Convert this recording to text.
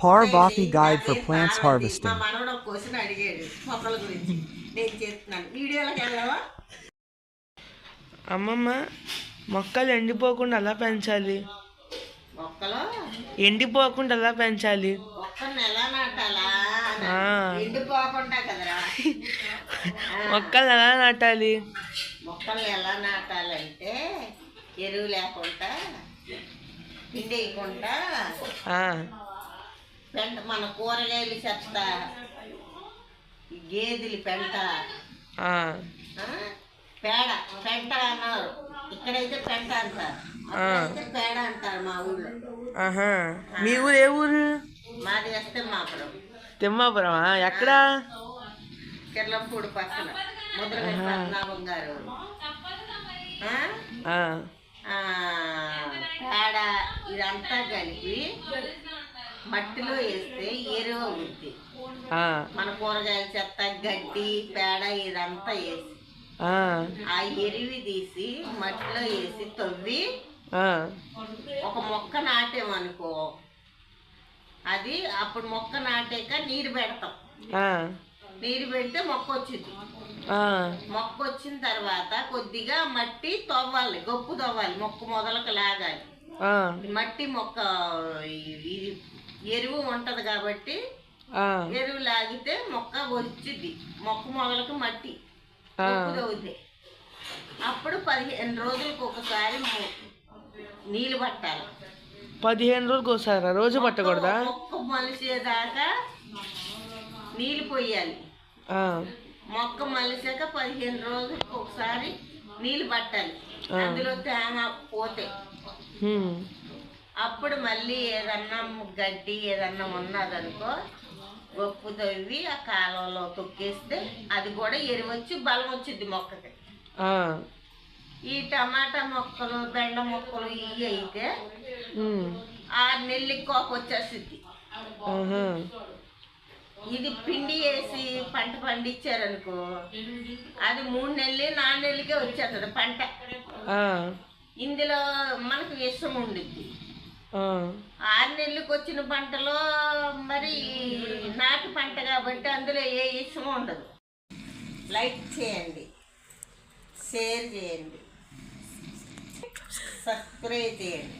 Parvati Guide for Plants మా Harvesting. మనవడు ఒక క్వశ్చన్ అడిగాడు మొక్కల గురించి. నేను చెప్తున్నాను, వీడియోలోకి వెళ్ళావా? అమ్మమ్మ, మొక్కలు ఎండిపోకుండా ఎలా పెంచాలి? మొక్కలు ఎండిపోకుండా ఎలా పెంచాలి? మొక్కల్ని ఎలా నాటాలా? ఎండిపోకుండా కదరా. మొక్కలు ఎలా నాటాలి? మొక్కల్ని ఎలా నాటాలంటే ఎరువు లేకుండా, పిండి వేయకుండా, పెంట, మన కూరగాయలు చెత్త, గేదెలు పెంట, పేడ, పెంట అన్నారు. ఇక్కడైతే పెంట అంటారు, అక్కడైతే పేడ అంటారు మా ఊళ్ళో. మీ ఊరు ఏ ఊరు? మాది తిమ్మాపురం. తిమ్మాపురం ఎక్కడ? కిర్లంపూడి పక్కన ముద్రగడ్డ పద్మనాభం గారు. పేడ ఇదంతా కలిపి మట్టిలో వేస్తే ఎరువు అవుద్ది. మన కూరగాయల చెత్త, గడ్డి, పేడ ఇదంతా వేసి ఆ ఎరువి తీసి మట్టిలో వేసి తవ్వి ఒక మొక్క నాటేమనుకో, అది అప్పుడు మొక్క నాటాక నీరు పెడతాం. నీరు పెడితే మొక్క వచ్చింది. మొక్క వచ్చిన తర్వాత కొద్దిగా మట్టి తవ్వాలి, గొప్పు తవ్వాలి, మొక్క మొదలకు లాగాలి. మట్టి మొక్క ఇది ఎరువు ఉంటది కాబట్టి ఎరువు లాగితే మొక్క వచ్చింది. మొక్క మొదలకు మట్టి తవ్వుతాయి. అప్పుడు 15 రోజులకు ఒకసారి నీళ్ళు పట్టాలి. 15 రోజులకు ఒకసారి రోజు పట్టకూడదా? మొక్క మలిసేదాకా నీళ్ళు పోయాలి. మొక్క మలిసాక 15 రోజులకు ఒకసారి నీళ్ళు పట్టాలి. అందులో తేమ పోతే అప్పుడు మళ్ళీ ఏదన్నా గడ్డి ఏదన్నా ఉన్నదనుకో, గొప్పు తవ్వి ఆ కాలంలో తొక్కేస్తే అది కూడా ఎరువచ్చి బలం వచ్చింది మొక్కకి. ఈ టమాటా మొక్కలు, బెండ మొక్కలు ఇవి అయితే 6 నెలలకి కోప వచ్చేస్తుంది. ఇది పిండి వేసి పంట పండించారనుకో, అది 3 నెలలు 4 నెలలకే వచ్చేస్తుంది పంట. ఇందులో మనకు విషం ఉండిద్ది. 6 నెలలకు వచ్చిన పంటలో మరి నాటు పంట కాబట్టి అందులో ఏ విషం ఉండదు. లైక్ చేయండి, షేర్ చేయండి, సబ్స్క్రైబ్ చేయండి.